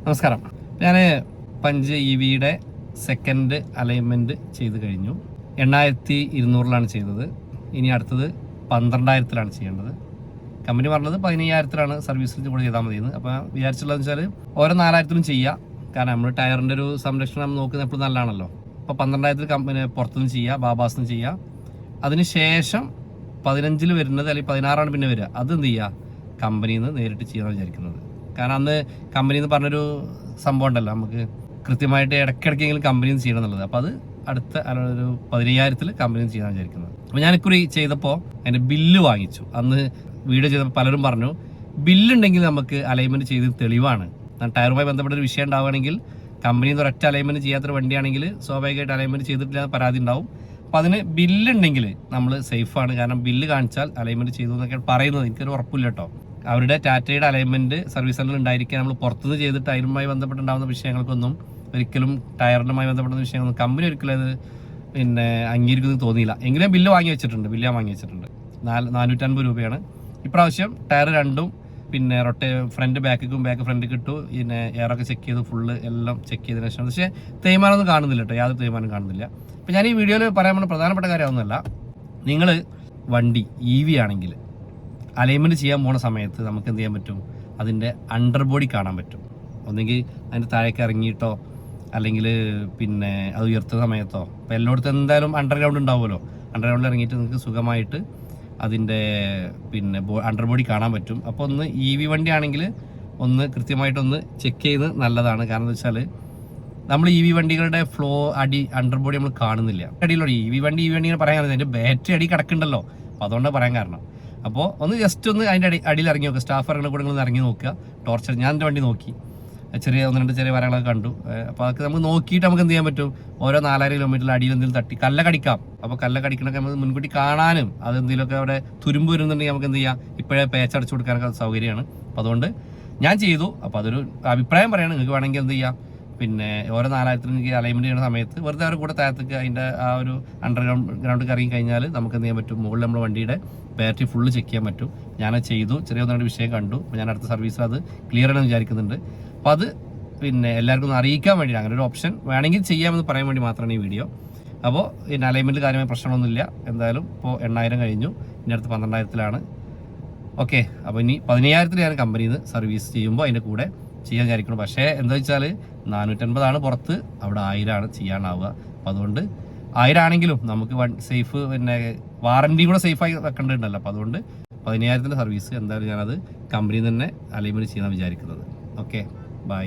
നമസ്കാരം. ഞാൻ punch EVയുടെ second alignment ചെയ്ത് കഴിഞ്ഞു. 8200 ചെയ്തത്. ഇനി അടുത്തത് 12000 ചെയ്യേണ്ടത്. കമ്പനി പറഞ്ഞത് 15000 സർവീസിൽ കൂടെ ചെയ്താൽ മതിയെന്ന്. അപ്പോൾ വിചാരിച്ചുള്ളതെന്ന് വെച്ചാൽ ഓരോ 4000 ചെയ്യുക. കാരണം നമ്മൾ ടയറിൻ്റെ ഒരു സംരക്ഷണം നോക്കുന്നത് എപ്പോഴും നല്ലതാണല്ലോ. അപ്പോൾ 12000 കമ്പനി പുറത്തുനിന്ന് ചെയ്യുക, ബാബാസിന് ചെയ്യുക. അതിന് ശേഷം 15 വരുന്നത് അല്ലെങ്കിൽ 16 പിന്നെ വരിക. അത് എന്ത് ചെയ്യുക, കമ്പനിയിൽ നിന്ന് നേരിട്ട് ചെയ്യാമെന്ന് വിചാരിക്കുന്നത്. കാരണം അന്ന് കമ്പനിയിൽ നിന്ന് പറഞ്ഞൊരു സംഭവം ഉണ്ടല്ലോ, നമുക്ക് കൃത്യമായിട്ട് ഇടയ്ക്കിടയ്ക്കെങ്കിലും കമ്പനിയിൽ നിന്ന് ചെയ്യണം എന്നുള്ളത്. അപ്പോൾ അത് അടുത്ത ഒരു 15000 കമ്പനിയിൽ നിന്ന് ചെയ്യാൻ വിചാരിക്കുന്നത്. അപ്പോൾ ഞാനിക്കുറി ചെയ്തപ്പോൾ അതിൻ്റെ ബില്ല് വാങ്ങിച്ചു. അന്ന് വീഡിയോ ചെയ്തപ്പോൾ പലരും പറഞ്ഞു ബില്ലുണ്ടെങ്കിൽ നമുക്ക് അലൈൻമെൻറ്റ് ചെയ്ത് തെളിവാണ്. ടയറുമായി ബന്ധപ്പെട്ട ഒരു വിഷയം ഉണ്ടാവുകയാണെങ്കിൽ കമ്പനിയിൽ നിന്ന് ഒരൊറ്റ അലൈൻമെൻറ്റ് ചെയ്യാത്തൊരു വണ്ടിയാണെങ്കിൽ സ്വാഭാവികമായിട്ട് അലൈൻമെൻറ്റ് ചെയ്തിട്ടില്ല പരാതി ഉണ്ടാവും. അപ്പോൾ അതിന് ബില്ലുണ്ടെങ്കിൽ നമ്മൾ സേഫാണ്. കാരണം ബില്ല് കാണിച്ചാൽ അലൈൻമെൻറ്റ് ചെയ്തു എന്നൊക്കെ പറയുന്നത്. എനിക്കൊരു ഉറപ്പില്ല കേട്ടോ. അവരുടെ ടാറ്റയുടെ അലൈൻമെൻറ്റ് സർവീസ് സെൻ്ററിൽ ഉണ്ടായിരിക്കുക. നമ്മൾ പുറത്തുനിന്ന് ചെയ്തിട്ട് അതിനുമായി ബന്ധപ്പെട്ടുണ്ടാകുന്ന വിഷയങ്ങൾക്കൊന്നും ഒരിക്കലും ടയറിനുമായി ബന്ധപ്പെടുന്ന വിഷയങ്ങളൊന്നും കമ്പനി ഒരിക്കലും അത് അംഗീകരിക്കുന്നത് തോന്നിയില്ല. എങ്കിലും ബില്ല് വാങ്ങി വെച്ചിട്ടുണ്ട്. 450 രൂപയാണ്. ഇപ്രാവശ്യം ടയർ രണ്ടും ഫ്രണ്ട് ബാക്കും ബാക്ക് ഫ്രണ്ട് കിട്ടു. എയറൊക്കെ ചെക്ക് ചെയ്ത് ഫുള്ള് എല്ലാം ചെക്ക് ചെയ്തതിനു ശേഷം പക്ഷേ തേയ്മാനമൊന്നും കാണുന്നില്ല കേട്ടോ, യാതൊരു തേയ്മാനം കാണുന്നില്ല. അപ്പോൾ ഞാൻ ഈ വീഡിയോയിൽ പറയാൻ വേണ്ട പ്രധാനപ്പെട്ട കാര്യമൊന്നുമല്ല, നിങ്ങൾ വണ്ടി EV ആണെങ്കിൽ അലൈൻമെൻറ്റ് ചെയ്യാൻ പോകുന്ന സമയത്ത് നമുക്ക് എന്ത് ചെയ്യാൻ പറ്റും, അതിൻ്റെ അണ്ടർ ബോഡി കാണാൻ പറ്റും. ഒന്നെങ്കിൽ അതിൻ്റെ താഴേക്ക് ഇറങ്ങിയിട്ടോ അല്ലെങ്കിൽ അത് ഉയർത്തുന്ന സമയത്തോ. അപ്പോൾ എല്ലായിടത്തും എന്തായാലും അണ്ടർഗ്രൗണ്ട് ഉണ്ടാവുമല്ലോ. അണ്ടർഗ്രൗണ്ടിൽ ഇറങ്ങിയിട്ട് നിങ്ങൾക്ക് സുഖമായിട്ട് അതിൻ്റെ അണ്ടർ ബോഡി കാണാൻ പറ്റും. അപ്പോൾ ഒന്ന് EV വണ്ടി ആണെങ്കിൽ ഒന്ന് കൃത്യമായിട്ടൊന്ന് ചെക്ക് ചെയ്ത് നല്ലതാണ്. കാരണം എന്താ വെച്ചാൽ നമ്മൾ EV വണ്ടികളുടെ അണ്ടർ ബോഡി നമ്മൾ കാണുന്നില്ല. അടിയിലുള്ള EV വണ്ടി പറയാൻ കാരണം അതിൻ്റെ ബാറ്ററി അടി കിടക്കുന്നുണ്ടല്ലോ. അപ്പോൾ അതുകൊണ്ടാണ് പറയാൻ കാരണം. അപ്പോൾ ഒന്ന് ജസ്റ്റ് ഒന്ന് അതിൻ്റെ അടിയിൽ ഇറങ്ങി നോക്കുക. സ്റ്റാഫ് ഇറങ്ങുന്ന കൂടെ നിങ്ങൾ ഇറങ്ങി നോക്കുക. ടോർച്ചർ ഞാൻ എൻ്റെ വണ്ടി നോക്കി, ചെറിയ 1-2 ചെറിയ വരകളൊക്കെ കണ്ടു. അപ്പോൾ അതൊക്കെ നമുക്ക് നോക്കിയിട്ട് നമുക്ക് എന്ത് ചെയ്യാൻ പറ്റും, ഓരോ 4000 കിലോമീറ്ററിൽ അടിയിൽ എന്തെങ്കിലും തട്ടി കല്ലൊക്കെ അടിക്കാം. അപ്പോൾ കല്ലൊക്കെ അടിക്കണമൊക്കെ നമുക്ക് മുൻകൂട്ടി കാണാനും അതെന്തെങ്കിലുമൊക്കെ അവിടെ തുരുമ്പ് വരുന്നുണ്ടെങ്കിൽ നമുക്ക് എന്ത് ചെയ്യാം, ഇപ്പോഴേ പേച്ചടച്ചു കൊടുക്കാനൊക്കെ സൗകര്യമാണ്. അപ്പോൾ അതുകൊണ്ട് ഞാൻ ചെയ്തു. അപ്പോൾ അതൊരു അഭിപ്രായം പറയാണ്. നിങ്ങൾക്ക് വേണമെങ്കിൽ എന്ത് ചെയ്യാം, ഓരോ 4000 അലൈൻമെൻറ്റ് ചെയ്യുന്ന സമയത്ത് വെറുതെ അവരുടെ കൂടെ താഴത്തേക്ക് അതിൻ്റെ ആ ഒരു അണ്ടർഗ്രൗണ്ടിൽ ഇറങ്ങി കഴിഞ്ഞാൽ നമുക്ക് എന്ത് ചെയ്യാൻ പറ്റും, മുകളിൽ നമ്മുടെ വണ്ടിയുടെ ബാറ്ററി ഫുള്ള് ചെക്ക് ചെയ്യാൻ പറ്റും. ഞാനത് ചെയ്തു. ചെറിയ 1-2 വിഷയം കണ്ടു. അപ്പോൾ ഞാൻ അടുത്ത സർവീസിൽ അത് ക്ലിയർ ആണെന്ന് വിചാരിക്കുന്നുണ്ട്. അപ്പോൾ അത് എല്ലാവർക്കും ഒന്ന് അറിയിക്കാൻ വേണ്ടി, അങ്ങനെ ഒരു ഓപ്ഷൻ വേണമെങ്കിൽ ചെയ്യാമെന്ന് പറയാൻ വേണ്ടി മാത്രമാണ് ഈ വീഡിയോ. അപ്പോൾ അലൈൻമെൻറ്റിൽ കാര്യമായ പ്രശ്നമൊന്നുമില്ല. എന്തായാലും ഇപ്പോൾ 8000 കഴിഞ്ഞു. ഇനി അടുത്ത് 12000 ഓക്കെ. അപ്പോൾ ഇനി 15000 ഞാൻ കമ്പനിയിൽ നിന്ന് സർവീസ് ചെയ്യുമ്പോൾ അതിൻ്റെ കൂടെ ചെയ്യാൻ വിചാരിക്കണം. പക്ഷേ എന്താ വെച്ചാൽ 450 പുറത്ത്, അവിടെ 1000 ചെയ്യാനാവുക. അപ്പോൾ അതുകൊണ്ട് 1000 ആണെങ്കിലും നമുക്ക് സേഫ് വാറണ്ടി കൂടെ സേഫായി വെക്കേണ്ടതുണ്ടല്ലോ. അപ്പോൾ അതുകൊണ്ട് 15000 സർവീസ് എന്തായാലും ഞാനത് കമ്പനിയിൽ നിന്ന് തന്നെ അലൈൻമെൻറ്റ് ചെയ്യാൻ വിചാരിക്കുന്നത്. Okay, by.